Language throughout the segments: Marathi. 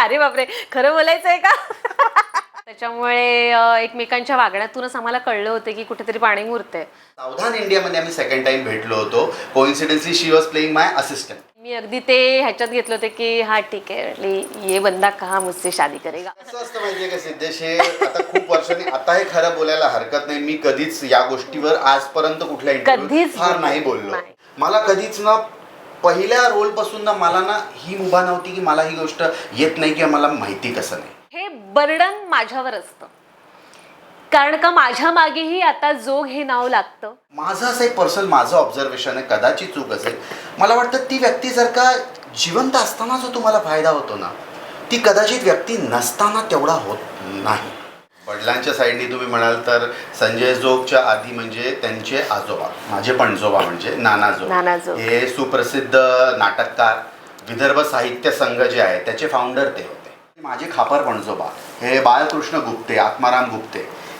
अरे बापरे, खरं बोलायचंय का? त्याच्यामुळे एकमेकांच्या वागण्यातूनच आम्हाला कळलं होतं की कुठेतरी पाणी मुरतंय. सावधान इंडियामध्ये आम्ही सेकंड टाइम भेटलो होतो. Coincidentally she was playing my assistant. मी अगदी ते ह्याच्यात घेतलं होतं की हा ठीक आहे, म्हटली ये बंदा कहा मुझसे शादी करेगा. असं असतं माहितीये का सिद्धेश, हे आता खूप वर्षांनी आता हे खरं बोलायला हरकत नाही, मी कधीच या गोष्टीवर आजपर्यंत कुठल्या इंटरव्ह्यूत कधीच फार नाही बोललो. नाही. मला कधीच ना पहिल्या रोल पासून ना मला ना ही मुभा नव्हती की मला ही गोष्ट येत नाही किंवा मला माहिती कसं नाही. हे बर्डन माझ्यावर असतं, कारण का माझ्या मागेही आता जोग हे नाव लागतं. माझं असं एक पर्सनल माझं ऑब्झर्वेशन आहे, कदाचित चूक असेल. मला वाटतं ती व्यक्ती जर का जिवंत असताना जो तुम्हाला फायदा होतो ना, ती कदाचित व्यक्ती नसताना तेवढा होत नाही. वडिलांच्या साईडनी तुम्ही म्हणाल तर संजय जोगच्या आधी म्हणजे त्यांचे आजोबा, माझे पणजोबा म्हणजे नाना जोग, हे सुप्रसिद्ध नाटककार, विदर्भ साहित्य संघ जे आहे त्याचे फाउंडर ते होते. माझे खापर पणजोबा हे बाळकृष्ण गुप्ते, आत्माराम गुप्ते,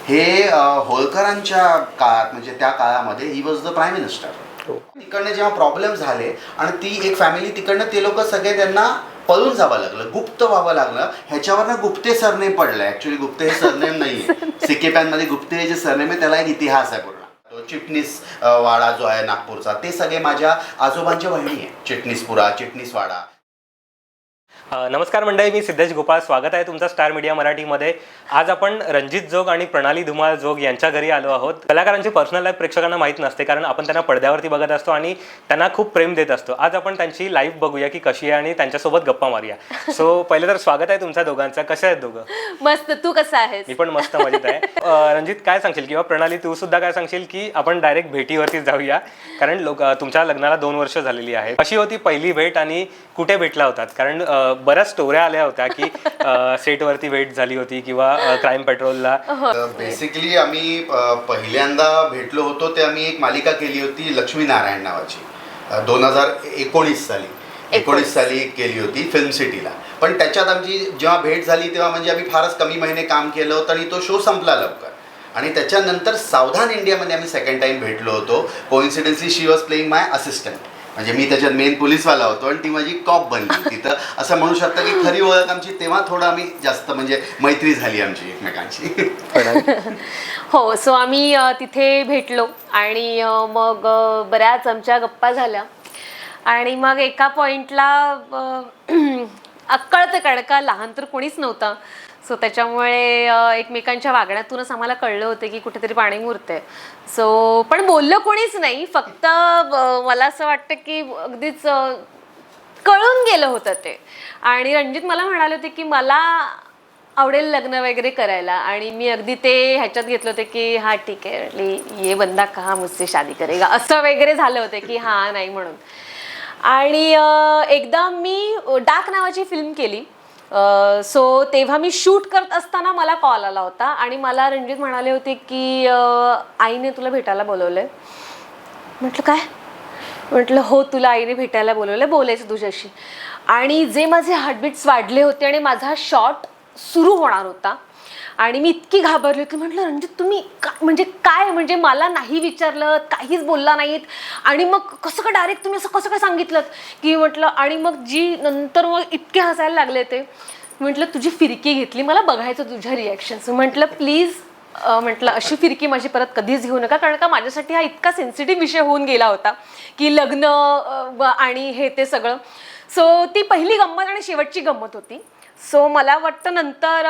हे होळकरांच्या काळात म्हणजे त्या काळामध्ये he was the prime minister. तिकडनं जेव्हा प्रॉब्लेम झाले आणि ती एक फॅमिली तिकडनं ते लोक सगळे त्यांना पळून जावं लागलं, गुप्त व्हावं लागलं. ह्याच्यावरनं गुप्ते सरनेम पडलं. ॲक्च्युली गुप्ते हे सरनेम नाही आहे, सिकेपॅनमध्ये गुप्ते हे जे सरनेम आहे त्याला एक इतिहास आहे पूर्ण. तो चिटणीस वाडा जो आहे नागपूरचा, ते सगळे माझ्या आजोबांच्या वहिनी आहे. चिटणीसपुरा, चिटणीसवाडा. नमस्कार मंडळी, मी सिद्धेश गोपाळ. स्वागत आहे तुमचं स्टार मीडिया मराठीमध्ये. आज आपण रणजित जोग आणि प्रणाली धुमाळ जोग यांच्या घरी आलो आहोत. कलाकारांची पर्सनल लाईफ प्रेक्षकांना माहीत नसते, कारण आपण त्यांना पडद्यावरती बघत असतो आणि त्यांना खूप प्रेम देत असतो. आज आपण त्यांची लाईफ बघूया की कशी आहे आणि त्यांच्यासोबत गप्पा मारूया. सो पहिले तर स्वागत आहे तुमच्या दोघांचं. कसे आहेत दोघं? मस्त. तू कसा आहेस? मी पण मस्त मजेत आहे. रणजित काय सांगशील, किंवा प्रणाली तू सुद्धा काय सांगशील की आपण डायरेक्ट भेटीवरती जाऊया, कारण तुमच्या लग्नाला 2 वर्ष झालेली आहे. कशी होती पहिली भेट आणि कुठे भेटला होतात? कारण बऱ्याच स्टोऱ्या आल्या होत्या की सेटवरती भेट झाली होती किंवा क्राईम पेट्रोलला. बेसिकली आम्ही पहिल्यांदा भेटलो होतो ते आम्ही एक मालिका केली होती लक्ष्मीनारायण नावाची, 2019 साली केली होती फिल्म सिटीला. पण त्याच्यात आमची जेव्हा भेट झाली तेव्हा म्हणजे आम्ही फारच कमी महिने काम केलं होतं आणि तो शो संपला लवकर. आणि त्याच्यानंतर सावधान इंडियामध्ये आम्ही सेकंड टाइम भेटलो होतो. Coincidentally she was playing my assistant, म्हणजे मी त्याच्यात मेन पोलीसवाला होतो आणि ती माझी कॉप बनली तिथं. असं म्हणू शकता की खरी ओळख आमची तेव्हा थोडं आम्ही जास्त म्हणजे मैत्री झाली आमची एकमेकांची. हो. सो आम्ही तिथे भेटलो आणि मग बऱ्याच आमच्या गप्पा झाल्या आणि मग एका पॉइंटला अक्कळतं, कारण का लहान तर कोणीच नव्हता. सो त्याच्यामुळे एकमेकांच्या वागण्यातूनच आम्हाला कळलं होतं की कुठेतरी पाणी मुरतंय. सो पण बोललं कोणीच नाही, फक्त मला असं वाटतं की अगदीच कळून गेलं होतं ते. आणि रणजित मला म्हणाले होते की मला आवडेल लग्न वगैरे करायला, आणि मी अगदी ते ह्याच्यात घेतलं होतं की हा ठीक आहे, म्हटली ये बंदा कहा मुझसे शादी करेगा, असं वगैरे झालं होतं की हा नाही म्हणून. आणि एकदा मी डाक नावाची फिल्म केली. सो तेव्हा मी शूट करत असताना मला कॉल आला होता आणि मला रणजित म्हणाले होते की आईने तुला भेटायला बोलवलंय. म्हटलं काय? म्हटलं हो, तुला आईने भेटायला बोलवलंय, बोलायचं तुझ्याशी. आणि जे माझे हार्टबीट्स वाढले होते आणि माझा शॉट सुरू होणार होता आणि मी इतकी घाबरली होती. म्हटलं रणजित तुम्ही काय म्हणजे मला नाही विचारलं, काहीच बोलला नाहीत, आणि मग कसं काय डायरेक्ट तुम्ही असं कसं काय सांगितलं की म्हटलं. आणि मग जी नंतर मग इतके हसायला लागले ते. म्हटलं तुझी फिरकी घेतली, मला बघायचं तुझ्या रिॲक्शन्स. म्हटलं प्लीज, म्हटलं अशी फिरकी माझी परत कधीच घेऊ नका, कारण का माझ्यासाठी हा इतका सेन्सिटिव्ह विषय होऊन गेला होता की लग्न आणि हे ते सगळं. सो ती पहिली गंमत आणि शेवटची गंमत होती. सो मला वाटतं नंतर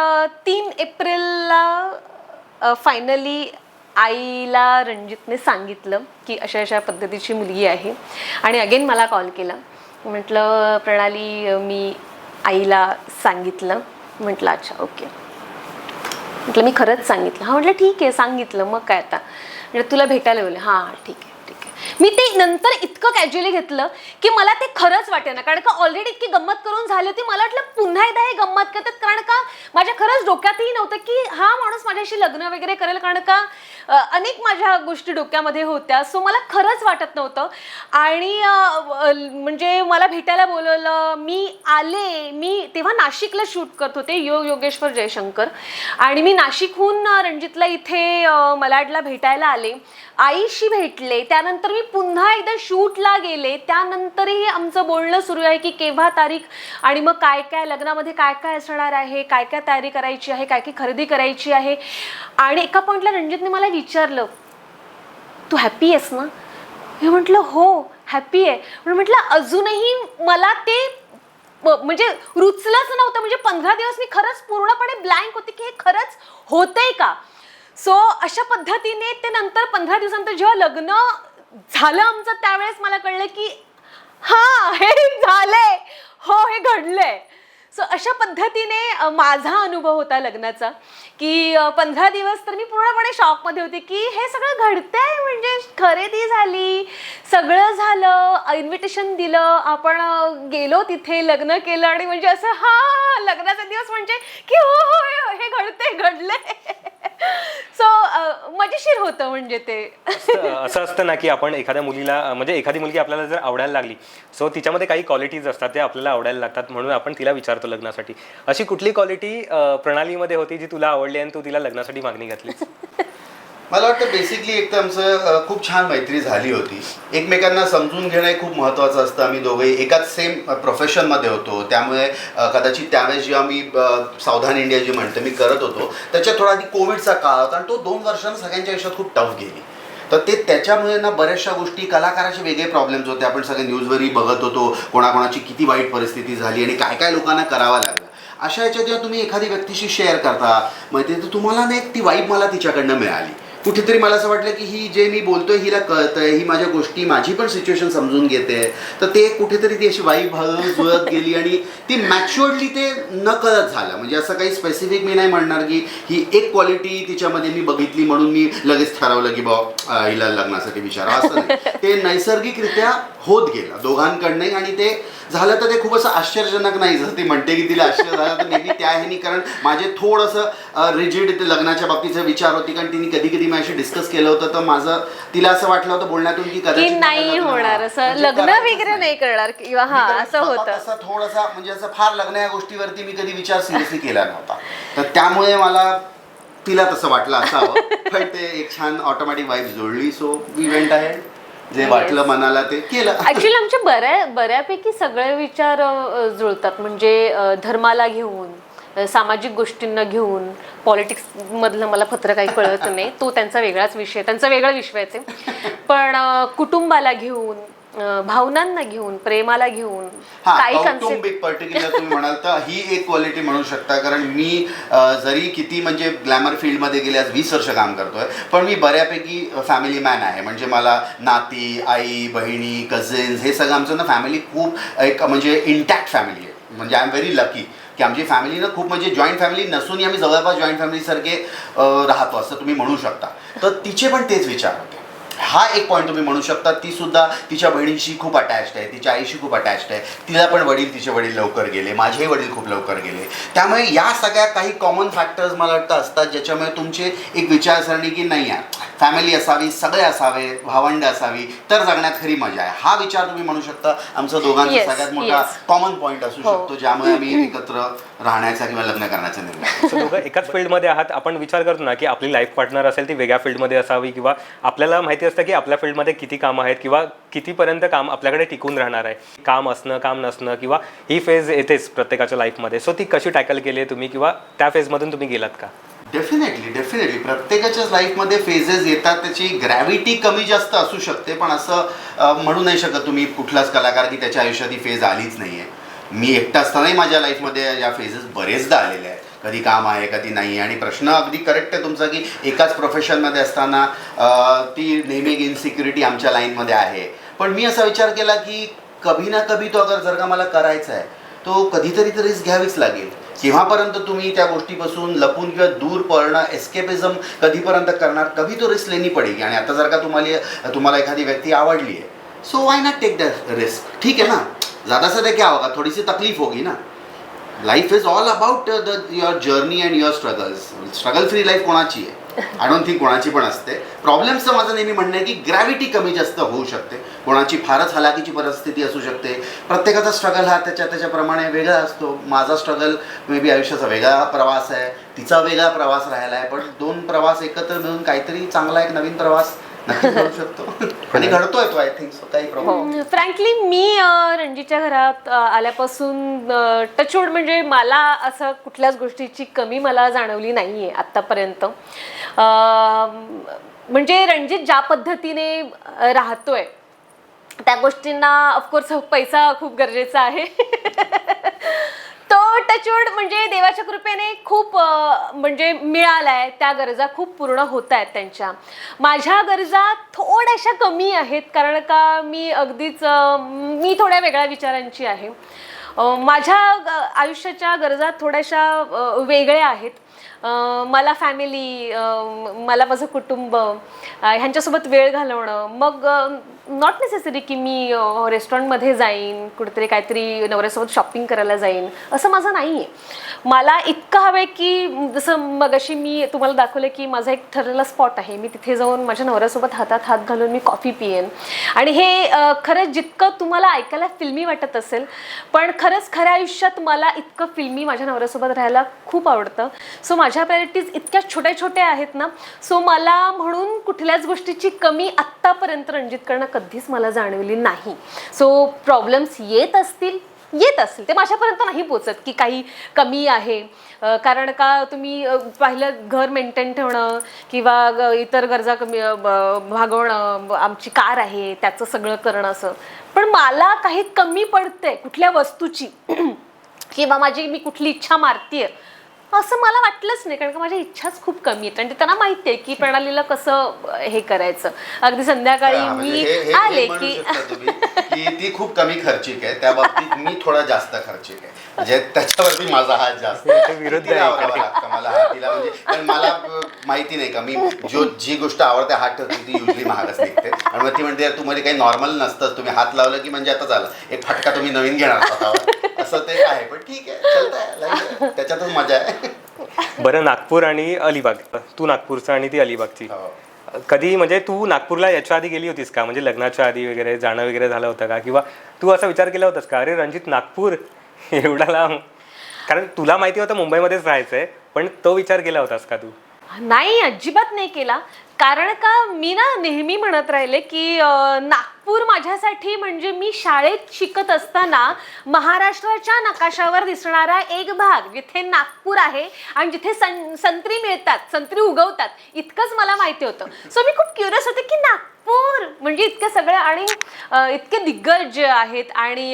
3 एप्रिलला फायनली आईला रणजितने सांगितलं की अशा अशा पद्धतीची मुलगी आहे. आणि अगेन मला कॉल केला. म्हटलं प्रणाली, मी आईला सांगितलं. म्हटलं अच्छा ओके. म्हटलं मी खरंच सांगितलं? हा. म्हटलं ठीक आहे, सांगितलं, मग काय आता. म्हटलं तुला भेटायला बोलले? हां ठीक आहे. मी ते नंतर इतकं कॅज्युअली घेतलं की मला ते खरंच वाटे ना, कारण का ऑलरेडी इतकी गंमत करून झाली होती. मला वाटलं पुन्हा एकदा हे गंमत करतात, कारण का माझ्या खरंच डोक्यातही नव्हतं की हा माणूस माझ्याशी लग्न वगैरे करेल, कारण का अनेक माझ्या गोष्टी डोक्यामध्ये होत्या. सो मला खरंच वाटत नव्हतं. आणि म्हणजे मला भेटायला बोलवलं, मी आले. मी तेव्हा नाशिकला शूट करत होते, योगेश्वर जयशंकर, आणि मी नाशिकहून रणजितला इथे मलाडला भेटायला आले. आईशी भेटले, त्यानंतर मी पुन्हा एकदा शूटला गेले त्यानंतरही आमचं बोलणं सुरू आहे की केव्हा तारीख, आणि मग काय काय लग्नामध्ये काय काय असणार आहे, काय काय तयारी करायची आहे, काय काय खरेदी करायची आहे. आणि एका पॉईंटला रणजितने मला विचारलं, तू हॅपी आहेस ना? मी म्हटलं हो हॅपी आहे. म्हणून म्हटलं अजूनही मला ते म्हणजे रुचलंच नव्हतं. म्हणजे 15 दिवस मी खरंच पूर्णपणे ब्लँक होते की हे खरंच होतंय का. सो अशा पद्धतीने ते नंतर 15 दिवसानंतर जेव्हा लग्न झालं आमचं त्यावेळेस मला कळलं की हा हे झालंय, हो हे घडलंय. सो अशा पद्धतीने माझा अनुभव होता लग्नाचा की 15 दिवस तर मी पूर्णपणे शॉकमध्ये होते की हे सगळं घडतंय. म्हणजे खरेदी झाली, सगळं झालं, इन्व्हिटेशन दिलं, आपण गेलो तिथे, लग्न केलं, आणि म्हणजे असं हा लग्नाचा दिवस म्हणजे की हो हो हे घडतंय, घडलंय. सो मजेशीर होतं म्हणजे ते. असं असतं ना की आपण एखाद्या मुलीला म्हणजे एखादी मुलगी आपल्याला जर आवडायला लागली, सो तिच्यामध्ये काही क्वालिटीज असतात ते आपल्याला आवडायला लागतात, म्हणून आपण तिला विचारतो लग्नासाठी. अशी कुठली क्वालिटी प्रणालीमध्ये होती जी तुला आवडली आणि तू तिला लग्नासाठी मागणी घातली? मला वाटतं बेसिकली एक तर आमचं खूप छान मैत्री झाली होती. एकमेकांना समजून घेणं हे खूप महत्त्वाचं असतं. आम्ही दोघे एकाच सेम प्रोफेशनमध्ये होतो, त्यामुळे कदाचित त्यावेळेस जेव्हा मी सावधान इंडिया जी म्हणते मी करत होतो त्याच्यात थोडा आधी कोविडचा काळ होता आणि तो 2 वर्षांना सगळ्यांच्या आयुष्यात खूप टफ गेली. तर ते त्याच्यामुळे ना बऱ्याचशा गोष्टी, कलाकाराचे वेगळे प्रॉब्लेम्स होते. आपण सगळे न्यूजवरही बघत होतो कोणाकोणाची किती वाईट परिस्थिती झाली आणि काय काय लोकांना करावं लागलं. अशा ह्याच्यात जेव्हा तुम्ही एखादी व्यक्तीशी शेअर करता माहिती तर तुम्हाला ना एक ती वाईब मला तिच्याकडनं मिळाली. कुठेतरी मला असं वाटलं की ही जे मी बोलतोय हिला कळतंय, ही माझ्या गोष्टी माझी पण सिच्युएशन समजून घेते. तर ते कुठेतरी ती अशी वाईब हळूहळू जुळत गेली आणि ती मॅच्युअर्डली ते न कळत झालं. म्हणजे असं काही स्पेसिफिक मी नाही म्हणणार की ही एक क्वालिटी तिच्यामध्ये मी बघितली म्हणून मी लगेच ठरवलं की बाबा हिला लग्नासाठी विचारा, असं नाही. ते नैसर्गिकरित्या होत गेलं दोघांकडनंही आणि ते झालं. तर ते खूप असं आश्चर्यजनक नाही जसं ती म्हणते की तिला आश्चर्य झालं, तर नेहमी त्या ह्यानी, कारण माझे थोडंसं रिजिड लग्नाच्या बाबतीचे विचार होती. कारण तिने कधी कधी माझ्याशी डिस्कस केलं होतं, तर माझं तिला असं वाटलं होतं बोलण्यातून की कदाचित नाही होणार असं, म्हणजे लग्न वगैरे नाही करणार किंवा हा असं होतं. असं थोडासा म्हणजे असं फार लग्न या गोष्टीवरती मी कधी विचार सिरियसली केला नव्हता. तर त्यामुळे मला तिला तसं वाटलं असावं, पण ते एक छान ऑटोमॅटिक वाईब जोडली. So we went ahead. जे वाटलं मनाला ते केलं. ऍक्च्युली आमचे बऱ्यापैकी सगळे विचार जुळतात. म्हणजे धर्माला घेऊन, सामाजिक गोष्टींना घेऊन, पॉलिटिक्स मधलं मला पत्र काही कळत नाही, तो त्यांचा वेगळाच विषय, त्यांचा वेगळा विषय आहे. पण कुटुंबाला घेऊन, भावनांना घेऊन, प्रेमाला घेऊन, काही कौटुंबिक पर्टिक्युलर तुम्ही म्हणाल तर ही एक क्वालिटी म्हणू शकता. कारण मी जरी किती म्हणजे ग्लॅमर फील्डमध्ये गेले, आज 20 वर्ष काम करतोय, पण मी बऱ्यापैकी फॅमिली मॅन आहे. म्हणजे मला नाती, आई, बहिणी, कझिन्स हे सगळं आमचं ना फॅमिली खूप एक म्हणजे इंटॅक्ट फॅमिली आहे. म्हणजे आय एम व्हेरी लकी की आमची फॅमिली ना खूप म्हणजे जॉईंट फॅमिली नसूनही आम्ही जवळपास जॉईंट फॅमिलीसारखे राहतो असं तुम्ही म्हणू शकता. तर तिचे पण तेच विचार होते. हा एक पॉईंट तुम्ही म्हणू शकता. ती सुद्धा तिच्या बहिणीशी खूप अटॅच्ड आहे, तिच्या आईशी खूप अटॅच्ड आहे. तिला पण वडील, तिचे वडील लवकर गेले, माझेही वडील खूप लवकर गेले. त्यामुळे या सगळ्या काही कॉमन फॅक्टर्स मला वाटतं असतात ज्याच्यामुळे तुमचे एक विचारसरणी की नाही आहे फॅमिली असावी, सगळे असावे, भावंड असावी तर जगण्यात खरी मजा आहे. हा विचार तुम्ही म्हणू शकता आमचा दोघांचा सगळ्यात मोठा कॉमन पॉईंट असू शकतो, ज्यामुळे आम्ही एकत्र राहण्याचा किंवा लग्न करण्याचा निर्णय. दोघं एकाच फील्डमध्ये आहात. आपण विचार करतो ना की आपली लाईफ पार्टनर असेल ती वेगळ्या फील्डमध्ये असावी, किंवा आपल्याला माहिती असतं की आपल्या फील्डमध्ये किती कामं आहेत किंवा कितीपर्यंत काम आपल्याकडे टिकून राहणार आहे. काम असणं, काम नसणं, किंवा ही फेज येतेच प्रत्येकाच्या लाईफमध्ये. सो ती कशी टॅकल केली आहे तुम्ही, किंवा त्या फेजमधून तुम्ही गेलात का? डेफिनेटली प्रत्येकाच्याच लाईफमध्ये फेजेस येतात. त्याची ग्रॅव्हिटी कमी जास्त असू शकते, पण असं म्हणू नाही शकत तुम्ही कुठलाच कलाकार की त्याच्या आयुष्यात ही फेज आलीच नाही आहे. मी एकटा असतानाही माझ्या लाईफमध्ये या फेजेस बरेचदा आलेले आहेत. कधी काम आहे, कधी नाही. आणि प्रश्न अगदी करेक्ट आहे तुमचा की एकाच प्रोफेशनमध्ये असताना ती नेहमी एक इनसिक्युरिटी आमच्या लाईनमध्ये आहे. पण मी असा विचार केला की कभी ना कभी तो जर का मला करायचा आहे तो कधीतरी तर रिस्क घ्यावीच लागेल. केव्हापर्यंत तुम्ही त्या गोष्टीपासून लपून किंवा दूर पळणं, एस्केपिझम कधीपर्यंत करणार, कभी तो रिस्क लेनी पडेगी. आणि आता जर का तुम्हाला एखादी व्यक्ती आवडली आहे, so why not take that risk. ठीक है ना, ज़्यादा से क्या होगा, थोड़ी सी तकलीफ होगी ना. Life is all about your journey and your struggles. Struggle free life कोणाची आहे? आय डोंट थिंक कोणाची पण असते. प्रॉब्लेम्सचं माझं नेहमी म्हणणं आहे की ग्रॅव्हिटी कमी जास्त होऊ शकते. कोणाची फारच हलाखीची परिस्थिती असू शकते. प्रत्येकाचा स्ट्रगल हा त्याच्याप्रमाणे वेगळा असतो. माझा स्ट्रगल मे बी आयुष्याचा वेगळा प्रवास आहे, तिचा वेगळा प्रवास राहिला आहे, पण 2 प्रवास एकत्र मिळून काहीतरी चांगला एक नवीन प्रवास नक्कीच घडू शकतो आणि घडतोय तो, आय थिंक सो, काही प्रॉब्लेम. फ्रँकली मी रणजितच्या घरात आल्यापासून टचवूड म्हणजे मला असं कुठल्याच गोष्टीची कमी मला जाणवली नाहीये आत्तापर्यंत. म्हणजे रणजित ज्या पद्धतीने राहतोय त्या गोष्टींना ऑफकोर्स पैसा खूप गरजेचा आहे. तो टचवूड म्हणजे देवाच्या कृपेने खूप म्हणजे मिळालाय, त्या गरजा खूप पूर्ण होत आहेत त्यांच्या. माझ्या गरजा थोड्याशा कमी आहेत, कारण का मी थोड्या वेगळ्या विचारांची आहे. माझ्या आयुष्याच्या गरजा थोड्याशा वेगळ्या आहेत. मला फॅमिली, मला माझं कुटुंब ह्यांच्यासोबत वेळ घालवणं. मग नॉट नेसेसरी की मी रेस्टॉरंटमध्ये जाईन, कुठेतरी काहीतरी नवऱ्यासोबत शॉपिंग करायला जाईन, असं माझं नाही आहे. मला इतकं हवं आहे की जसं मगाशी मी तुम्हाला दाखवलं की माझा एक ठरलेला स्पॉट आहे, मी तिथे जाऊन माझ्या नवऱ्यासोबत हातात हात घालून मी कॉफी पिईन. आणि हे खरंच जितकं तुम्हाला ऐकायला फिल्मी वाटत असेल, पण खरंच खऱ्या आयुष्यात मला इतकं फिल्मी माझ्या नवऱ्यासोबत राहायला खूप आवडतं. सो माझ्या प्रायोरिटीज इतक्या छोट्या छोट्या आहेत ना, सो मला म्हणून कुठल्याच गोष्टीची कमी आत्तापर्यंत रणजितकडनं कधीच मला जाणवली नाही. सो प्रॉब्लेम्स येत असतील, ते माझ्यापर्यंत नाही पोचत की काही कमी आहे. कारण का तुम्ही पाहिलं, घर मेंटेन ठेवणं किंवा इतर गरजा कमी भागवणं, आमची कार आहे त्याचं सगळं करणं, असं. पण मला काही कमी पडते कुठल्या वस्तूची किंवा मी कुठली इच्छा मारतीये असं मला वाटलंच नाही. कारण का माझ्या इच्छाच खूप कमी आहेत आणि त्यांना माहिती आहे की प्रणालीला कसं हे करायचं. अगदी संध्याकाळी मी आले की ती खूप कमी खर्चिक आहे, त्या बाबतीत मी थोडा जास्त खर्चिक आहे, म्हणजे त्याच्यावरती माझा हात जास्त विरुद्ध लागतं मला. तिला म्हणजे पण मला माहिती नाही का, मी जी गोष्ट आवडते हात ठेवते ती युजली महागच निघते. आणि मग ती म्हणते तू मध्ये काही नॉर्मल नसतं, तुम्ही हात लावलं की म्हणजे आता झालं एक फटका तुम्ही नवीन घेणार स्वतःवर, असं ते आहे. पण ठीक आहे, चालतंय, त्याच्यातच मजा आहे. बरं, नागपूर आणि अलिबाग, तू नागपूरचा आणि ती अलिबागची. कधी म्हणजे तू नागपूरला याच्या आधी गेली होतीस का, म्हणजे लग्नाच्या आधी वगैरे जाणं वगैरे झालं होतं का, किंवा तू असा विचार केला होतास का, अरे रणजित नागपूर एवढा लांब? कारण तुला माहिती होतं मुंबईमध्येच राहायचंय, पण तो विचार केला होतास का तू? नाही, अजिबात नाही केला. कारण का मी ना नेहमी म्हणत राहिले की नागपूर माझ्यासाठी म्हणजे मी शाळेत शिकत असताना महाराष्ट्राच्या नकाशावर दिसणारा एक भाग, जिथे नागपूर आहे आणि जिथे संत्री मिळतात, संत्री उगवतात, इतकंच मला माहिती होतं. सो मी खूप क्युरियस होते की नागपूर म्हणजे इतकं सगळं आणि इतके दिग्गज आहेत. आणि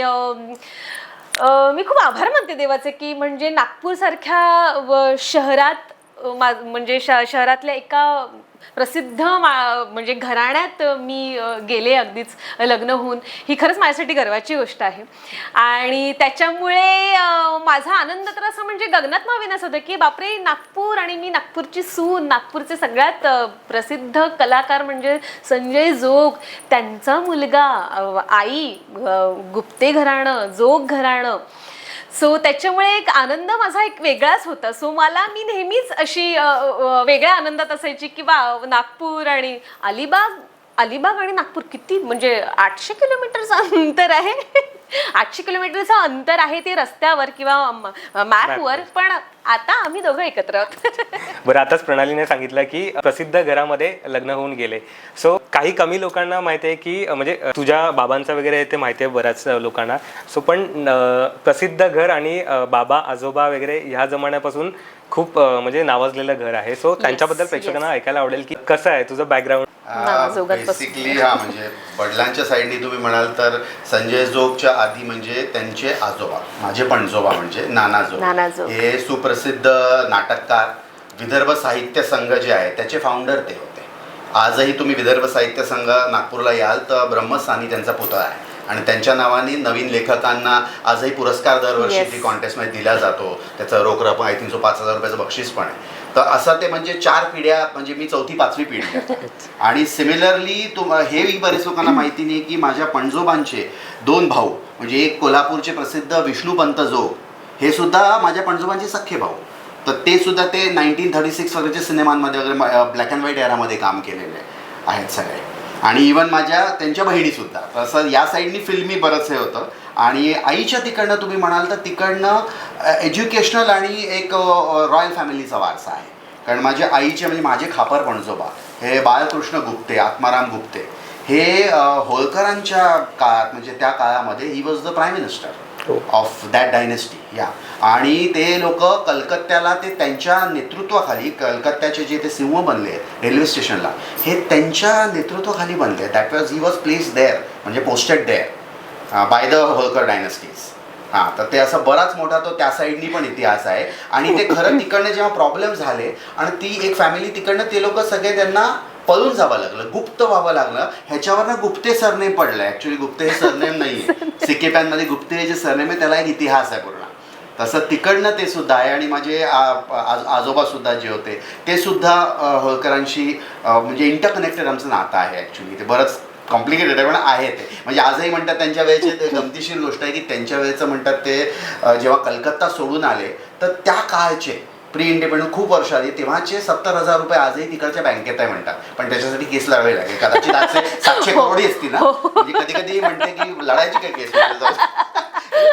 मी खूप आभार मानते देवाचे की म्हणजे नागपूरसारख्या शहरात म्हणजे शहरातल्या एका प्रसिद्ध म्हणजे घराण्यात मी गेले अगदीच लग्न होऊन. ही खरंच माझ्यासाठी गर्वाची गोष्ट आहे. आणि त्याच्यामुळे माझा आनंद तर असं म्हणजे गगनात मावेनाच होतं की बापरे, नागपूर आणि मी नागपूरची सून, नागपूरचे सगळ्यात प्रसिद्ध कलाकार म्हणजे संजय जोग, त्यांचा मुलगा, आई, गुप्ते घराणं, जोग घराणं. सो त्याच्यामुळे एक आनंद माझा एक वेगळाच होता. सो मी नेहमीच अशी वेगळ्या आनंदात असायची की नागपूर आणि अलिबाग आणि नागपूर किती म्हणजे 800 किलोमीटरचं अंतर आहे. 800 किलोमीटरचं अंतर आहे ते रस्त्यावर किंवा मॅपवर, पण आता आम्ही दोघं एकत्र आहोत. बरं, आताच प्रणालीने सांगितलं की प्रसिद्ध घरामध्ये लग्न होऊन गेले. सो काही कमी लोकांना माहिती आहे की म्हणजे तुझ्या बाबांचं वगैरे ते माहिती आहे बऱ्याच लोकांना. सो पण प्रसिद्ध घर आणि बाबा आजोबा वगैरे ह्या जमान्यापासून खूप म्हणजे नावाजलेलं घर आहे. सो त्यांच्याबद्दल प्रेक्षकांना ऐकायला आवडेल की कसं आहे तुझं बॅकग्राऊंड. बेसिकली म्हणजे वडिलांच्या साईडनी तुम्ही म्हणाल तर संजय जोगच्या आधी म्हणजे त्यांचे आजोबा, माझे पणजोबा म्हणजे नाना जोग, हे सुप्रसिद्ध नाटककार, विदर्भ साहित्य संघ जे आहे त्याचे फाउंडर ते होते. आजही तुम्ही विदर्भ साहित्य संघ नागपूरला याल तर ब्रह्मस्थानी त्यांचा पुतळा आहे आणि त्यांच्या नावाने नवीन लेखकांना आजही पुरस्कार दरवर्षी ती कॉन्टेस्टमध्ये दिला जातो. त्याचं रोख रक्कम आय थिंक 5,000 रुपयाचं बक्षीस पण आहे. तर असं ते म्हणजे 4 पिढ्या, म्हणजे मी 4थी-5वी पिढी आहे. आणि सिमिलरली हेही बरेच लोकांना माहिती नाही की माझ्या पणजोबांचे 2 भाऊ, म्हणजे एक कोल्हापूरचे प्रसिद्ध विष्णुपंत जोग, हे सुद्धा माझ्या पणजोबांचे सख्खे भाऊ. तर ते सुद्धा ते 1936 वगैरेच्या सिनेमांमध्ये वगैरे ब्लॅक अँड व्हाईट एरामध्ये काम केलेले आहेत सगळे. आणि इवन त्यांच्या बहिणीसुद्धा. तसं या साईडनी फिल्मी बरंच हे होतं. आणि आईच्या तिकडनं तुम्ही म्हणाल तर तिकडनं एज्युकेशनल आणि एक रॉयल फॅमिलीचा वारसा आहे. कारण माझ्या आईचे म्हणजे माझे खापर पणजोबा हे बाळकृष्ण गुप्ते, आत्माराम गुप्ते हे होळकरांच्या काळात म्हणजे त्या काळामध्ये he was the prime minister of that dynasty या. आणि ते लोक कलकत्त्याला ते त्यांच्या नेतृत्वाखाली कलकत्त्याचे जे ते सिंह बनले रेल्वे स्टेशनला हे त्यांच्या नेतृत्वाखाली बनले. That was he was place there म्हणजे posted there by the Holkar dynasties. हां, तर ते असं बराच मोठा तो त्या साईडनी पण इतिहास आहे. आणि ते खरं तिकडनं जेव्हा प्रॉब्लेम झाले आणि ती एक फॅमिली तिकडनं ते लोक सगळे त्यांना पळून जावं लागलं, गुप्त व्हावं लागलं. ह्याच्यावरनं गुप्ते सरनेम पडलं. ॲक्च्युली गुप्ते हे सरनेम नाही आहे. सिक्कीपॅनमध्ये गुप्ते हे जे सरनेम आहे त्याला एक इतिहास आहे पूर्ण. तसं तिकडनं ते सुद्धा आहे. आणि माझे आजोबासुद्धा जे होते ते सुद्धा होळकरांशी म्हणजे इंटरकनेक्टेड आमचं नातं आहे. ॲक्च्युली ते बरंच कॉम्प्लिकेटेड आहे पण आहे ते. म्हणजे आजही म्हणतात त्यांच्या वेळेचे ते गमतीशीर गोष्ट आहे की त्यांच्या वेळेचं म्हणतात ते जेव्हा कलकत्ता सोडून आले तर त्या काळचे प्री इंडिपेंडंट खूप वर्ष आधी तेव्हाचे 70,000 रुपये आजही तिकडच्या बँकेत आहे म्हणतात. पण त्याच्यासाठी केस लढावी लागेल. कदाचित 700 करोडी असतील ना. म्हणजे कधी कधी म्हणते की लढायची काय केस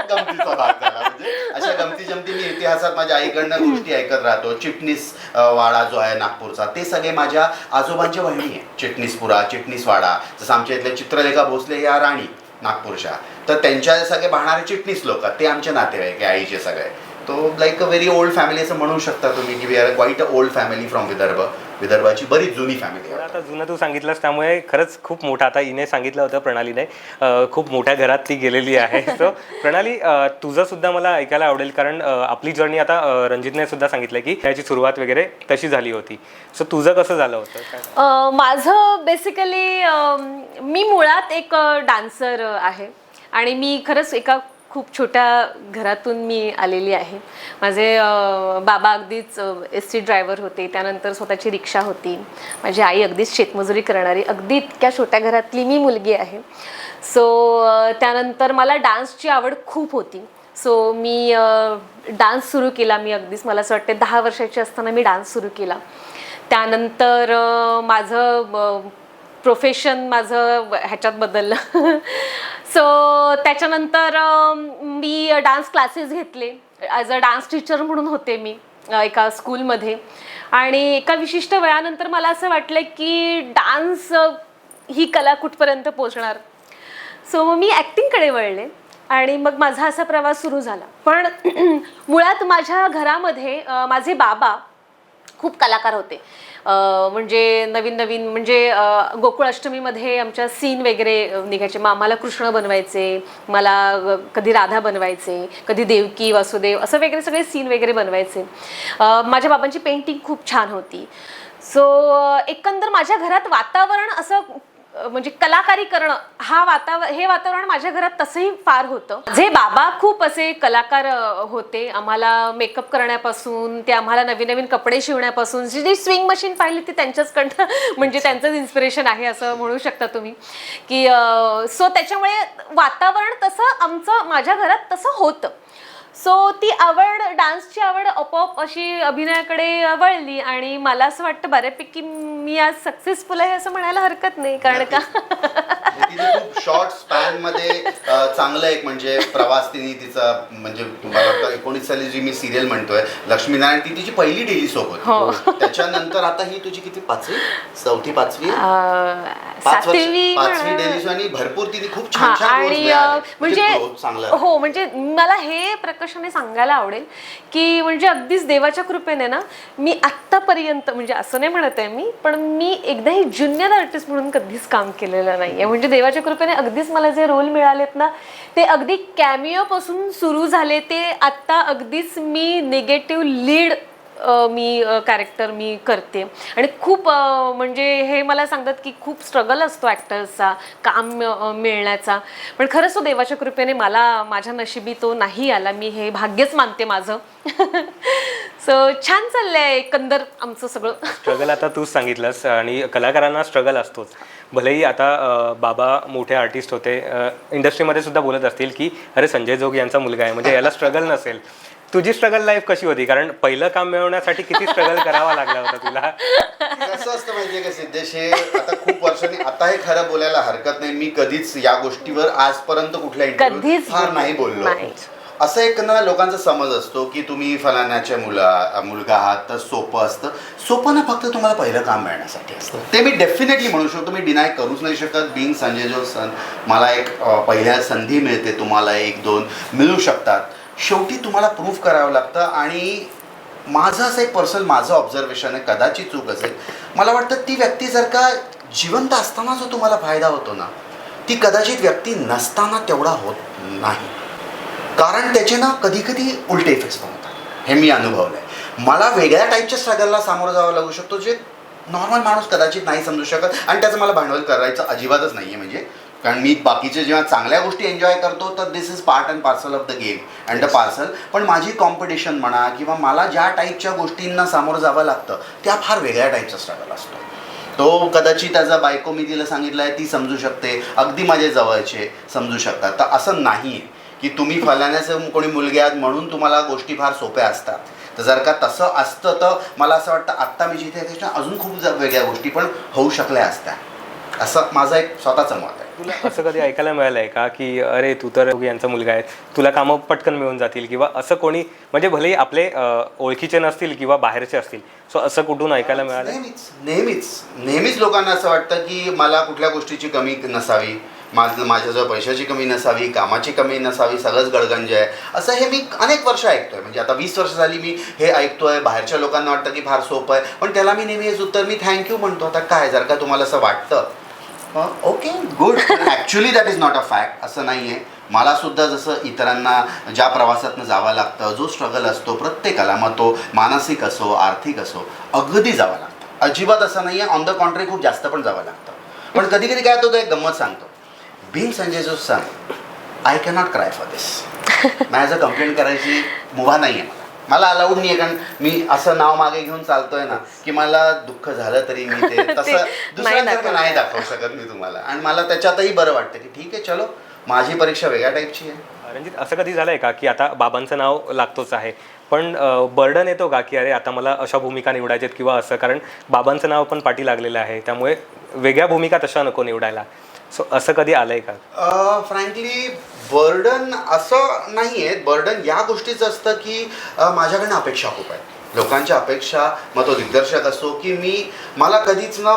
गमतीचा भाग झाला. म्हणजे अशा गमती जमती मी इतिहासात माझ्या आईकडनं गोष्टी ऐकत राहतो. चिटणीस वाडा जो आहे नागपूरचा ते सगळे माझ्या आजोबांच्या बहिणी आहे. चिटणीसपुरा, चिटणीसवाडा. जसं आमच्या इथले चित्रलेखा भोसले या राणी नागपूरच्या, तर त्यांच्या सगळे पाहणारे चिटणीस लोक ते आमचे नातेवाईक आहे आईचे सगळे. तो like a very old family असं म्हणू शकता तुम्ही की we are quite a old family from Vidarbha. विदर्भाची बरीच जुनी फॅमिली आहे. आता जुनं तू सांगितलंस त्यामुळे खरंच खूप मोठा, आता हिने सांगितलं होतं प्रणालीने, खूप मोठ्या घरात ती गेलेली आहे. सो प्रणाली, तुझं सुद्धा मला ऐकायला आवडेल कारण आपली जर्नी आता रणजितने सुद्धा सांगितलं की त्याची सुरुवात वगैरे तशी झाली होती. सो तुझं कसं झालं होतं? माझं बेसिकली मी मुळात एक डान्सर आहे आणि मी खरंच एका खूप छोट्या घरातून मी आलेली आहे. माझे बाबा अगदीच ST ड्रायव्हर होते, त्यानंतर स्वतःची रिक्षा होती. माझी आई अगदीच शेतमजुरी करणारी, अगदी इतक्या छोट्या घरातली मी मुलगी आहे. सो त्यानंतर मला डान्सची आवड खूप होती. सो मी डान्स सुरू केला. मी अगदीच मला असं वाटते 10 वर्षाची असताना मी डान्स सुरू केला. त्यानंतर माझं प्रोफेशन माझं ह्याच्यात बदललं. सो त्याच्यानंतर मी डान्स क्लासेस घेतले. ॲज अ डान्स टीचर म्हणून होते मी एका स्कूलमध्ये. आणि एका विशिष्ट वयानंतर मला असं वाटलं की डान्स ही कला कुठपर्यंत पोचणार. सो मग मी ॲक्टिंगकडे वळले आणि मग माझा असा प्रवास सुरू झाला. पण मुळात माझ्या घरामध्ये माझे बाबा खूप कलाकार होते. म्हणजे नवीन नवीन म्हणजे गोकुळ अष्टमीमध्ये आमच्या सीन वगैरे निघायचे. आम्हाला कृष्ण बनवायचे, मला कधी राधा बनवायचे, कधी देवकी वासुदेव असं वगैरे सगळे सीन वगैरे बनवायचे. माझ्या बाबांची पेंटिंग खूप छान होती. सो एकंदर माझ्या घरात वातावरण असं म्हणजे कलाकारी करणं हे वातावरण माझ्या घरात तसंही फार होतं. जे बाबा खूप असे कलाकार होते. आम्हाला मेकअप करण्यापासून ते आम्हाला नवीन नवीन कपडे शिवण्यापासून जी स्विंग मशीन पाहिली ती त्यांच्याचकडनं म्हणजे त्यांचंच इन्स्पिरेशन आहे असं म्हणू शकता तुम्ही की सो त्याच्यामुळे वातावरण तसं आमचं माझ्या घरात तसं होतं. सो ती आवड, डान्सची आवड आपोआप अशी अभिनयाकडे वळली आणि मला असं वाटतं बऱ्यापैकी मी आज सक्सेसफुल आहे असं म्हणायला हरकत नाही. कारण का खूप शॉर्ट स्पॅन मध्ये चांगलं एक म्हणजे प्रवास तिने तिचा म्हणजे मला वाटतं 19 साली जी मी सिरियल म्हणतोय लक्ष्मीनारायण ती तिची पहिली डेली सोप होती. त्याच्यानंतर आता ही तुझी किती 5वी 5वी डेली शो आणि भरपूर तिने खूप छान छान आणि म्हणजे हो म्हणजे मला हे प्रकर्षाने सांगायला आवडेल की म्हणजे अगदीच देवाच्या कृपेने ना मी आत्तापर्यंत म्हणजे असं नाही म्हणत आहे मी, पण मी एकदाही ज्युनियर आर्टिस्ट म्हणून कधीच काम केलेलं नाही आहे. म्हणजे देवाच्या कृपेने अगदीच मला जे रोल मिळालेत ना ते अगदी कॅमिओ पासून सुरू झाले ते आत्ता अगदीच मी निगेटिव्ह लीड मी कॅरेक्टर मी करते. आणि खूप म्हणजे हे मला सांगतात की खूप स्ट्रगल असतो ॲक्टर्सचा काम मिळण्याचा. पण खरंच तो देवाच्या कृपेने मला माझ्या नशिबी तो नाही आला. मी हे भाग्यच मानते माझं. सो छान चाललंय एकंदर आमचं सगळं. स्ट्रगल आता तूच सांगितलंस आणि कलाकारांना स्ट्रगल असतोच. भलेही आता बाबा मोठे आर्टिस्ट होते, इंडस्ट्रीमध्ये सुद्धा बोलत असतील की अरे संजय जोग यांचा मुलगा आहे म्हणजे याला स्ट्रगल नसेल. तुझी स्ट्रगल लाईफ कशी होती? कारण पहिलं काम मिळवण्यासाठी किती स्ट्रगल करावा लागला होता तुला? कसं असतं माहितीये का सिद्धेश, हे आता खूप वर्षांनी आता हे खरं बोलायला हरकत नाही, मी कधीच या गोष्टीवर आजपर्यंत कुठल्या इंटरव्ह्यूत फार नाही बोललो. असं एक ना लोकांचा समज असतो की तुम्ही फलाण्याचे मुलगा आहात तर सोपं असतं. सोपं ना फक्त तुम्हाला पहिलं काम मिळण्यासाठी असतं. ते मी डेफिनेटली म्हणू शकतो, मी डिनाय करूच नाही शकत. बिंग संजय जो सन, मला एक पहिल्या संधी मिळते, तुम्हाला 1-2 मिळू शकतात. शेवटी तुम्हाला प्रूव्ह करावं लागतं. आणि माझं असं एक पर्सनल माझं ऑब्झर्वेशन आहे, कदाचित चूक असेल, मला वाटतं ती व्यक्ती जर का जिवंत असताना जो तुम्हाला फायदा होतो ना, ती कदाचित व्यक्ती नसताना तेवढा होत नाही. कारण त्याचे ना कधी कधी उलटे इफेक्ट्स पण होतात. हे मी अनुभवलं आहे. मला वेगळ्या टाईपच्या स्ट्रगलला सामोरं जावं लागू शकतो, जे नॉर्मल माणूस कदाचित नाही समजू शकत. आणि त्याचं मला भांडवल करायचं अजिबातच नाही आहे. म्हणजे कारण मी बाकीचे जेव्हा चांगल्या गोष्टी एन्जॉय करतो तर this is part and parcel of the game and the parcel. पण माझी कॉम्पिटिशन म्हणा किंवा मला ज्या टाईपच्या गोष्टींना सामोरं जावं लागतं त्या फार वेगळ्या टाईपचा स्ट्रगल असतो. तो कदाचित त्याचा बायको मी तिला सांगितलं आहे ती समजू शकते, अगदी माझे जवळचे समजू शकतात. तर असं नाही आहे की तुम्ही फलाण्याचे कोणी मुलगे आहात म्हणून तुम्हाला गोष्टी फार सोप्या असतात. तर जर का तसं असतं तर मला असं वाटतं आत्ता मी जिथे अजून खूप वेगळ्या गोष्टी पण होऊ शकल्या असत्या, असं माझं एक स्वतःचं मत आहे. तुला असं कधी ऐकायला मिळालं आहे का की अरे तू तर यांचा मुलगा आहे, तुला कामं पटकन मिळून जातील, किंवा असं कोणी म्हणजे भलेही आपले ओळखीचे नसतील किंवा बाहेरचे असतील, सो असं कुठून ऐकायला मिळालं? नेहमीच लोकांना असं वाटतं की मला कुठल्या गोष्टीची कमी नसावी, माझ्याजवळ पैशाची कमी नसावी, कामाची कमी नसावी, सगळंच गडगंज आहे. असं हे मी अनेक वर्ष ऐकतोय. म्हणजे आता 20 वर्ष झाली मी हे ऐकतोय. बाहेरच्या लोकांना वाटतं की फार सोपं आहे, पण त्याला मी नेहमी हेच उत्तर, मी थँक्यू म्हणतो. आता काय, जर का तुम्हाला असं वाटतं okay good, actually that is not a fact. असं नाही आहे. मला सुद्धा जसं इतरांना ज्या प्रवासातनं जावं लागतं, जो स्ट्रगल असतो प्रत्येकाला, मग तो मानसिक असो आर्थिक असो, अगदी जावं लागतं. अजिबात असं नाही आहे. ऑन द कॉन्ट्री खूप जास्त पण जावं लागतं. पण कधी कधी काय होतं, एक गंमत सांगतो. बिंग संजय जो सन, आय कॅनॉट क्राय फॉर दिस. माझं कंप्लेंट करायची मुभा नाही आहे. मला अलाउड नाही आहे, कारण मी असं नाव मागे घेऊन चालतोय ना की मला दुःख झालं तरी मी ते तसं दुसऱ्यांसारखं नाही दाखवू शकत मी तुम्हाला. आणि मला त्याच्यातही बरं वाटतं की ठीक आहे, चलो माझी परीक्षा वेगळ्या टाईपची आहे. रणजित, असं कधी झालंय का की आता बाबांचं नाव लागतोच आहे, पण बर्डन येतो का की अरे आता मला अशा भूमिका निवडायच्यात किंवा असं, कारण बाबांचं नाव पण पाठी लागलेलं आहे, त्यामुळे वेगळ्या भूमिका तशा नको निवडायला, सो असं कधी आलंय का? फ्रँकली बर्डन असं नाही आहे. बर्डन या गोष्टीचं असतं की माझ्याकडनं अपेक्षा खूप आहेत, लोकांच्या अपेक्षा. मग तो दिग्दर्शक असो की मला कधीच ना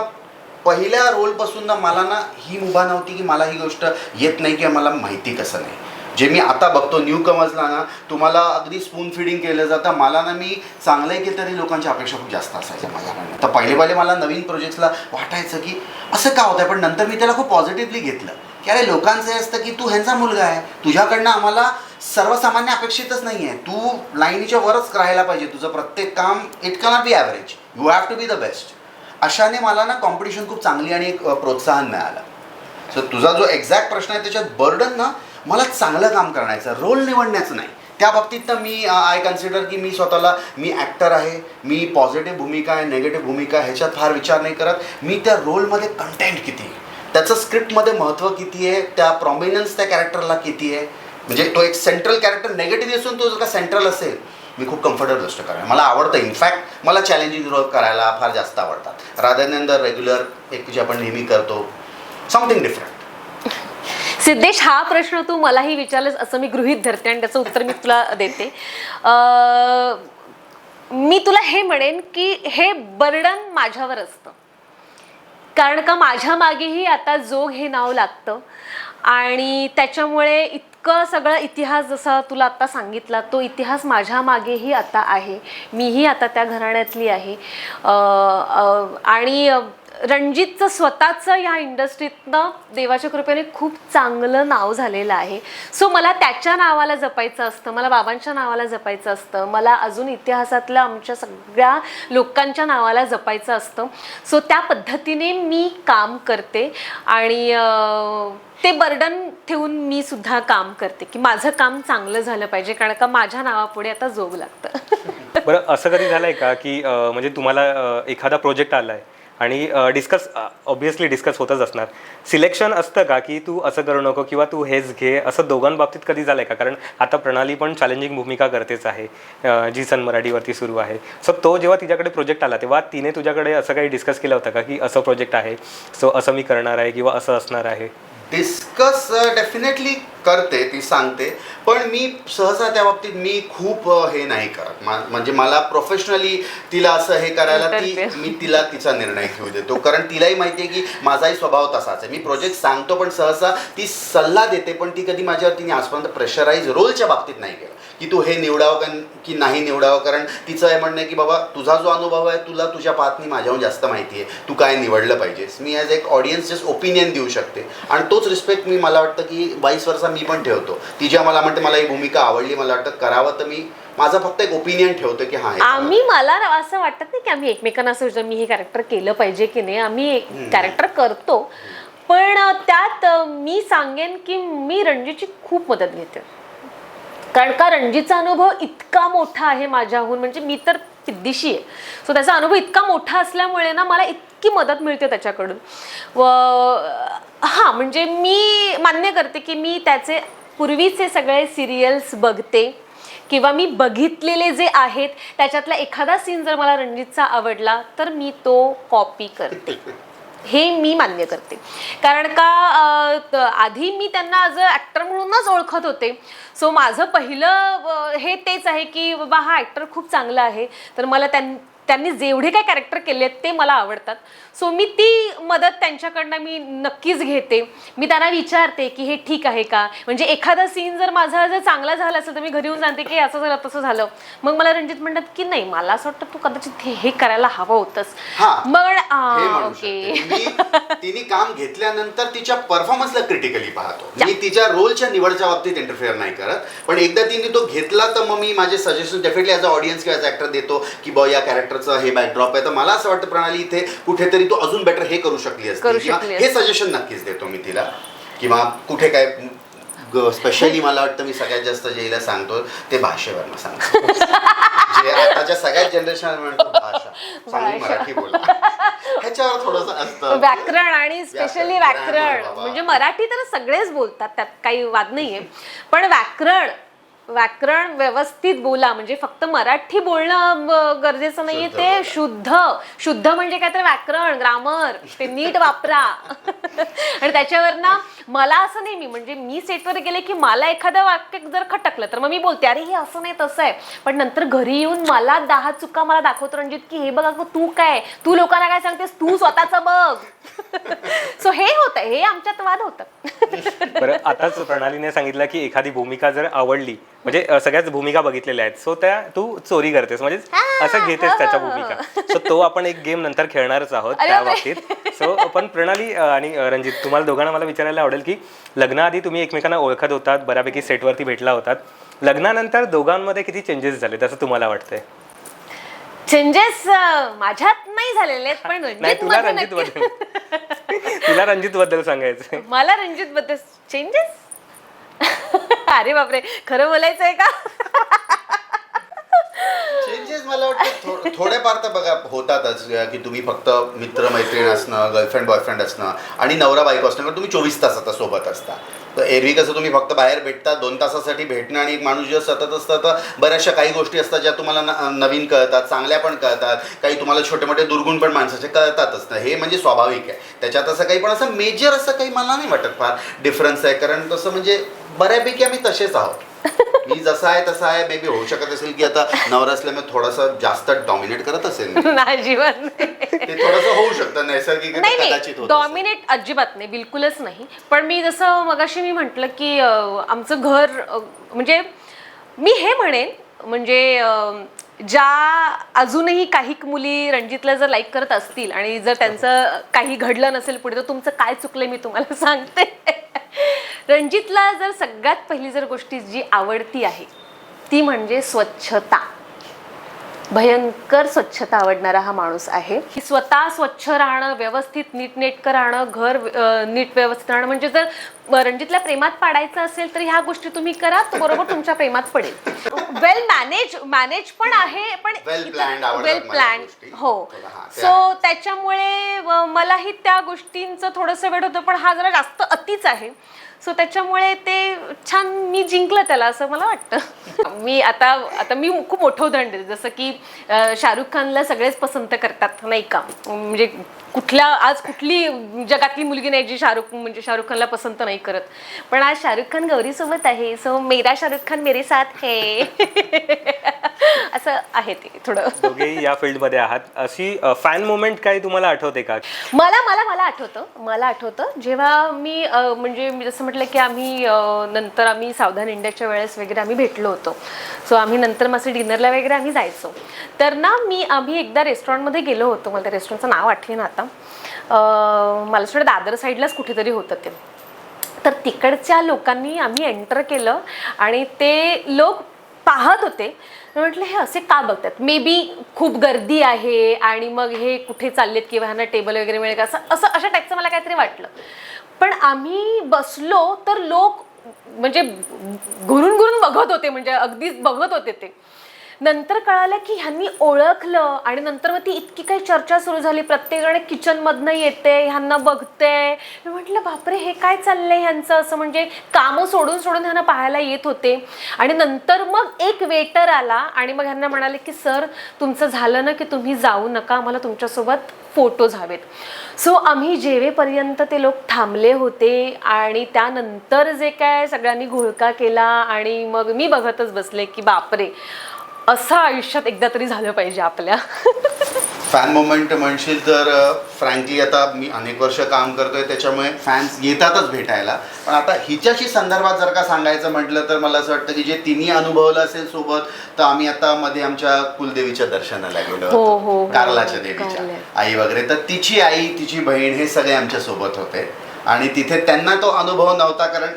पहिल्या रोलपासून ना मला ना ही मुभा नव्हती की मला ही गोष्ट येत नाही किंवा मला माहिती कसं नाही. जे मी आता बघतो न्यू कमर्सला ना तुम्हाला अगदी स्पून फिडिंग केलं जातं. मला ना मी चांगलं आहे की तरी लोकांच्या अपेक्षा खूप जास्त असायच्या माझ्याकडनं. तर पहिले मला नवीन प्रोजेक्ट्सला वाटायचं की असं का होतं, पण नंतर मी त्याला खूप पॉझिटिव्हली घेतलं की अरे लोकांचं हे असतं की तू ह्यांचा मुलगा आहे, तुझ्याकडनं आम्हाला सर्वसामान्य अपेक्षितच नाही आहे, तू लाईनीच्या वरच राहायला पाहिजे, तुझं प्रत्येक काम it cannot be average, you have to be the best. अशाने मला ना कॉम्पिटिशन खूप चांगली आणि एक प्रोत्साहन मिळालं. सो तुझा जो एक्झॅक्ट प्रश्न आहे त्याच्यात बर्डन ना मला चांगलं काम करण्याचं, रोल निवडण्याचं नाही. त्या बाबतीत तर मी आय कन्सिडर की मी स्वतःला ॲक्टर आहे, मी पॉझिटिव्ह भूमिका आहे नेगेटिव्ह भूमिका ह्याच्यात फार विचार नाही करत. मी त्या रोलमध्ये कंटेंट किती आहे, त्याचं स्क्रिप्टमध्ये महत्त्व किती आहे, त्या प्रॉमिनन्स त्या कॅरेक्टरला किती आहे. म्हणजे तो एक सेंट्रल कॅरेक्टर नेगेटिव्ह असून तो जर का सेंट्रल असेल, मी खूप कम्फर्टेबल गोष्ट करायला मला आवडतं. इनफॅक्ट मला चॅलेंजिंग रोल करायला फार जास्त आवडतात, रादर दॅन द रेग्युलर एक जे आपण नेहमी करतो, समथिंग डिफरंट. सिद्धेश, हा प्रश्न तू मलाही विचारलंस असं मी गृहीत धरते आणि त्याचं उत्तर मी तुला देते. मी तुला हे म्हणेन की हे बर्डन माझ्यावर असतं, कारण का माझ्या मागेही आता जोग हे नाव लागतं आणि त्याच्यामुळे इतकं सगळं इतिहास जसा तुला आत्ता सांगितला तो इतिहास माझ्या मागेही आता आहे. मीही आता त्या घराण्यातली आहे आणि रणजितचं स्वतःचं ह्या इंडस्ट्रीतनं देवाच्या कृपेने खूप चांगलं नाव झालेलं आहे. सो मला त्याच्या नावाला जपायचं असतं, मला बाबांच्या नावाला जपायचं असतं, मला अजून इतिहासातल्या आमच्या सगळ्या लोकांच्या नावाला जपायचं असतं. सो त्या पद्धतीने मी काम करते आणि ते बर्डन ठेवून मी सुद्धा काम करते की माझं काम चांगलं झालं पाहिजे, कारण का माझ्या नावापुढे आता जोग लागतं. बरं, असं कधी झालंय का की म्हणजे तुम्हाला एखादा प्रोजेक्ट आलाय आणि ऑब्व्हियसली डिस्कस होतच असणार, सिलेक्शन असतं का की तू असं करू नको किंवा तू हेच घे, असं दोघांबाबतीत कधी झालंय का? कारण आता प्रणाली पण चॅलेंजिंग भूमिका करतेच आहे, जी सन मराठीवरती सुरू आहे. सो तो जेव्हा तिच्याकडे प्रोजेक्ट आला तेव्हा तिने तुझ्याकडे असं काही डिस्कस केलं होतं का की असं प्रोजेक्ट आहे, सो असं मी करणार आहे किंवा असं असणार आहे? डिस्कस डेफिनेटली करते, ती सांगते, पण मी सहसा त्या बाबतीत मी खूप हे नाही करत. म्हणजे मला प्रोफेशनली तिला असं हे करायला मी तिला तिचा निर्णय घेऊ देतो, कारण तिलाही माहिती आहे की माझाही स्वभाव तसाच आहे. मी प्रोजेक्ट सांगतो पण सहसा ती सल्ला देते, पण ती कधी माझ्यावर तिने आजपर्यंत प्रेशराईज रोलच्या बाबतीत नाही केलं की तू हे निवडावं की नाही निवडावं, कारण तिचं हे म्हणणं आहे की बाबा तुझा जो अनुभव आहे तुला तुझ्या पाहतनी माझ्याहून जास्त माहिती आहे, तू काय निवडलं पाहिजेस. मी ॲज एक ऑडियन्स जस्ट ओपिनियन देऊ शकते आणि तोच रिस्पेक्ट मी मला वाटतं की वाईस वर्सा मी पण ठेवतो. ती जेव्हा मला म्हणते मला ही भूमिका आवडली, मला वाटतं करावं, तर मी माझा फक्त एक ओपिनियन ठेवतो की हां मला असं वाटत नाही की आम्ही एकमेकांना असं विचार मी हे कॅरेक्टर केलं पाहिजे की नाही. आम्ही कॅरेक्टर करतो, पण त्यात मी सांगेन की मी रणजितची खूप मदत घेते, कारण का रणजितचा अनुभव इतका मोठा आहे माझ्याहून. म्हणजे मी तर पिद्दिशी आहे, सो त्याचा अनुभव इतका मोठा असल्यामुळे ना मला इतकी मदत मिळते त्याच्याकडून. व हां, म्हणजे मी मान्य करते की मी त्याचे पूर्वीचे सगळे सिरियल्स बघते किंवा मी बघितलेले जे आहेत त्याच्यातला एखादा सीन जर मला रणजितचा आवडला तर मी तो कॉपी करते, हे मी मान्य करते. कारण का आधी मी त्यांना ॲज अ ॲक्टर म्हणूनच ओळखत होते. सो माझं पहिलं हे तेच आहे की बाबा हा ॲक्टर खूप चांगला आहे, तर मला त्यांनी जेवढे काही कॅरेक्टर केले आहेत ते मला आवडतात. सो मी ती मदत त्यांच्याकडनं मी नक्कीच घेते. मी त्यांना विचारते की हे ठीक आहे का, म्हणजे एखादा सीन जर माझा जर चांगला झाला असेल तर मी घरी येऊन सांगते की असं झालं तसं झालं. मग मला रणजित म्हणतात की नाही मला असं वाटतं तू कदाचित हे करायला हवं होतंस. मग ओके, तिने काम घेतल्यानंतर तिच्या परफॉर्मन्सला क्रिटिकली पाहतो. मी तिच्या रोलच्या निवडच्या बाबतीत इंटरफेअर नाही करत, पण एकदा तिने तो घेतला तर मग मी माझे suggestion definitely as a audience किंवा ॲज ॲक्टर देतो की बॉ या कॅरेक्टरचं हे बॅकड्रॉप आहे, तर मला असं वाटतं प्रणाली इथे कुठेतरी तू अजून बेटर हे करू शकली असते, हे सजेशन नक्कीच देतो मी तिला. किंवा कुठे काय स्पेशली मला वाटतं मी सगळ्यात जास्त जे हिला सांगतो ते भाषेवरनं सांगतो. जे आताच्या सगळ्यात जनरेशन म्हणतो भाषा चांगली मराठी बोला, ह्याच्यावर थोडंसं असतं व्याकरण, आणि स्पेशली व्याकरण. म्हणजे मराठी तर सगळेच बोलतात, त्यात काही वाद नाहीये, पण व्याकरण व्यवस्थित बोला. म्हणजे फक्त मराठी बोलणं गरजेचं नाहीये, ते शुद्ध म्हणजे काय तर व्याकरण, ग्रामर ते नीट वापरा. आणि त्याच्यावर ना मला असं नेहमी, म्हणजे मी सेटवर गेले की मला एखादं वाक्य जर खटकलं तर मग मी बोलते अरे हे असं नाही तसं आहे, पण नंतर घरी येऊन मला 10 चुका मला दाखवतो रणजित की हे बघ तू लोकांना काय सांगतेस, तू स्वतःचं बघ. सो हे होतं, हे आमच्यात वाद होतं. बरं, आताच प्रणालीने सांगितलं की एखादी भूमिका जर आवडली, म्हणजे सगळ्याच भूमिका बघितलेल्या आहेत, सो त्या तू चोरी करतेस, म्हणजे असं घेतेस त्याच्या भूमिका. सो तो आपण एक गेम नंतर खेळणारच आहोत त्या बाबतीत. सो पण प्रणाली आणि रणजित, तुम्हाला दोघांना मला विचारायला आवडेल की लग्नाआधी तुम्ही एकमेकांना ओळखत होतात, बऱ्यापैकी सेटवरती भेटला होतात, लग्नानंतर दोघांमध्ये किती चेंजेस झालेत असं तुम्हाला वाटतंय? चेंजेस माझ्यात नाही झालेले, पण तुला रणजित बद्दल सांगायचं. मला रणजित बद्दल चेंजेस अरे बापरे, खरं बोलायचं आहे का? चेंजेस मला वाटतं थोडेफार तर बघा होतातच, की तुम्ही फक्त मित्र मैत्रीण असणं, गर्लफ्रेंड बॉयफ्रेंड असणं आणि नवरा बायको असणं, कारण तुम्ही 24 तास आता सोबत असता. तर एरवी कसं तुम्ही फक्त बाहेर भेटता 2 तासासाठी भेटणं, आणि एक माणूस जेव्हा सतत असतं तर बऱ्याचशा काही गोष्टी असतात ज्या तुम्हाला नवीन कळतात, चांगल्या पण कळतात, काही तुम्हाला छोटे मोठे दुर्गुण पण माणसाचे कळतातच ना, हे म्हणजे स्वाभाविक आहे. त्याच्यात असं काही पण असं मेजर असं काही मला नाही वाटत फार डिफरन्स आहे, कारण तसं म्हणजे बऱ्यापैकी आम्ही तसेच आहोत. मी जसा आहे तसा आहे. मे बी होऊ शकत असेल की आता नवरा असल्यामुळे थोडंसं जास्त डॉमिनेट करत असेल, नाही जीवन ते थोडंसं होऊ शकतं नैसर्गिक, कदाचित डॉमिनेट अजिबात नाही, बिलकुलच नाही. पण मी जसं मगाशी मी म्हटलं की आमचं घर, म्हणजे मी हे म्हणेन, म्हणजे ज्या अजूनही काही मुली रणजितला जर लाईक करत असतील आणि जर त्यांचं काही घडलं नसेल पुढे, तर तुमचं काय चुकलंय मी तुम्हाला सांगते. रणजितला जर सगळ्यात पहिली जर गोष्टी जी आवडती आहे ती म्हणजे स्वच्छता. भयंकर स्वच्छता आवडणारा हा माणूस आहे. स्वतः स्वच्छ राहणं, व्यवस्थित नीटनेटकं राहणं, घर नीट व्यवस्थित राहणं. म्हणजे जर रणजितला प्रेमात पाडायचं असेल तर ह्या गोष्टी तुम्ही करा, तर बरोबर तुमच्या प्रेमात पडेल. वेल मॅनेज पण आहे, पण वेल प्लॅन. हो, सो त्याच्यामुळे मलाही त्या गोष्टींचं थोडंसं वेळ होतं, पण हा जरा जास्त अतिच आहे. सो त्याच्यामुळे ते छान मी जिंकलं त्याला असं मला वाटतं. मी आता मी खूप मोठं उदाहरण देते, जसं की शाहरुख खानला सगळेच पसंत करतात नाही का, म्हणजे आज कुठली जगातली मुलगी नाही जी शाहरुख खानला पसंत नाही करत, पण आज शाहरुख खान गौरीसोबत आहे, सो मेरा शाहरुख खान मेरे साथ है. असं आहे ते थोडं. दोघेही या फील्डमध्ये आहात. अशी फॅन मोमेंट काही तुम्हाला आठवते का? मला आठवतं जेव्हा मी म्हणजे मी जसं म्हटलं की नंतर आम्ही सावधान इंडियाच्या वेळेस वगैरे आम्ही भेटलो होतो. सो आम्ही नंतर मग असं डिनरला वगैरे आम्ही जायचो. तर ना आम्ही एकदा रेस्टॉरंटमध्ये गेलो होतो, मला त्या रेस्टॉरंटचं नाव आठवे ना आता, मला थोडं दादर साईडलाच कुठेतरी होतं ते. तर तिकडच्या लोकांनी आम्ही एंटर केलं आणि ते लोक पाहत होते. म्हटलं हे असे का बघतात, मे बी खूप गर्दी आहे आणि मग हे कुठे चाललेत किंवा ह्यांना टेबल वगैरे मिळेल का, असं अशा टाईपचं मला काहीतरी वाटलं. पण आम्ही बसलो तर लोक म्हणजे घुरून बघत होते, म्हणजे अगदीच बघत होते ते. नंतर कळालं की ह्यांनी ओळखलं आणि नंतर मग ती इतकी काही चर्चा सुरू झाली, प्रत्येकजण किचनमधनं येते, ह्यांना बघते. मी म्हटलं बापरे हे काय चाललंय ह्यांचं, असं म्हणजे कामं सोडून ह्यांना पाहायला येत होते. आणि नंतर मग एक वेटर आला आणि मग ह्यांना म्हणाले की सर तुमचं झालं ना की तुम्ही जाऊ नका, आम्हाला तुमच्यासोबत फोटोज हवेत. सो आम्ही जेवेपर्यंत ते लोक थांबले होते आणि त्यानंतर जे काय सगळ्यांनी घोळका केला आणि मग मी बघतच बसले की बापरे असं आयुष्यात एकदा तरी झालं पाहिजे आपल्या. फॅन मोमेंट म्हणशील तर फ्रँकली आता मी अनेक वर्ष काम करतोय त्याच्यामुळे फॅन्स येतातच भेटायला. पण आता हिच्याशी संदर्भात जर का सांगायचं म्हटलं तर मला असं वाटतं की जे तिने अनुभवलं असेल सोबत, तर आम्ही आता मध्ये आमच्या कुलदेवीच्या दर्शनाला गेलो होतो, कार्लाच्या देवीच्या आई वगैरे. तर तिची आई तिची बहीण हे सगळे आमच्या सोबत होते आणि तिथे त्यांना तो अनुभव नव्हता, कारण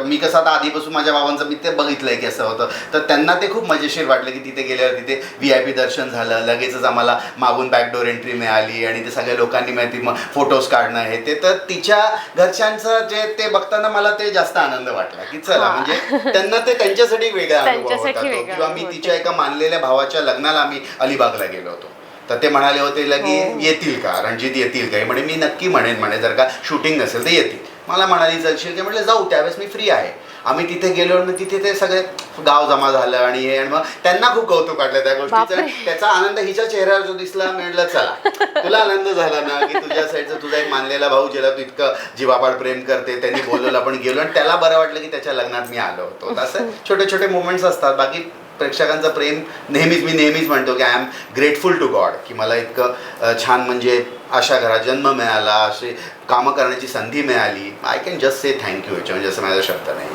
मी कसं आता आधीपासून माझ्या बाबांचं मी ते बघितलंय की असं होतं. तर त्यांना ते खूप मजेशीर वाटलं की तिथे गेल्यावर तिथे VIP दर्शन झालं, लगेचच आम्हाला मागून बॅकडोर एंट्री मिळाली आणि ते सगळ्या लोकांनी माहिती मग फोटोज काढणं हे ते. तर तिच्या घरच्यांचं जे ते बघताना मला ते जास्त आनंद वाटला की चला म्हणजे त्यांना ते त्यांच्यासाठी वेगळा अनुभव होता तो. किंवा मी तिच्या एका मानलेल्या भावाच्या लग्नाला आम्ही अलिबागला गेलो होतो, तर ते म्हणाले होते की येतील का रणजित, येतील का? म्हणे मी नक्की म्हणे जर का शूटिंग नसेल तर येतील. मला म्हणाली चलशील का? म्हटलं जाऊ, त्यावेळेस मी फ्री आहे. आम्ही तिथे गेलो आणि तिथे ते सगळे गाव जमा झालं आणि हे, आणि मग त्यांना खूप कौतुक वाटलं त्या गोष्टीचं. त्याचा आनंद हिच्या चेहऱ्यावर जो दिसला, म्हटलं चला तुला आनंद झाला ना की तुझ्या साईडचा तुझा एक मानलेला भाऊ ज्याला तू इतकं जीवापाड प्रेम करते त्यांनी बोलवलं, आपण गेलो आणि त्याला बरं वाटलं की त्याच्या लग्नात मी आलो होतो. असं छोटे छोटे मोमेंट्स असतात. बाकी प्रेक्षकांचं प्रेम मी नेहमीच म्हणतो की I am grateful to God की मला इतकं छान म्हणजे अशा घरात जन्म मिळाला, असे कामं करण्याची संधी मिळाली. I can just say thank you, याच्या म्हणजे असं माझा शब्द नाही.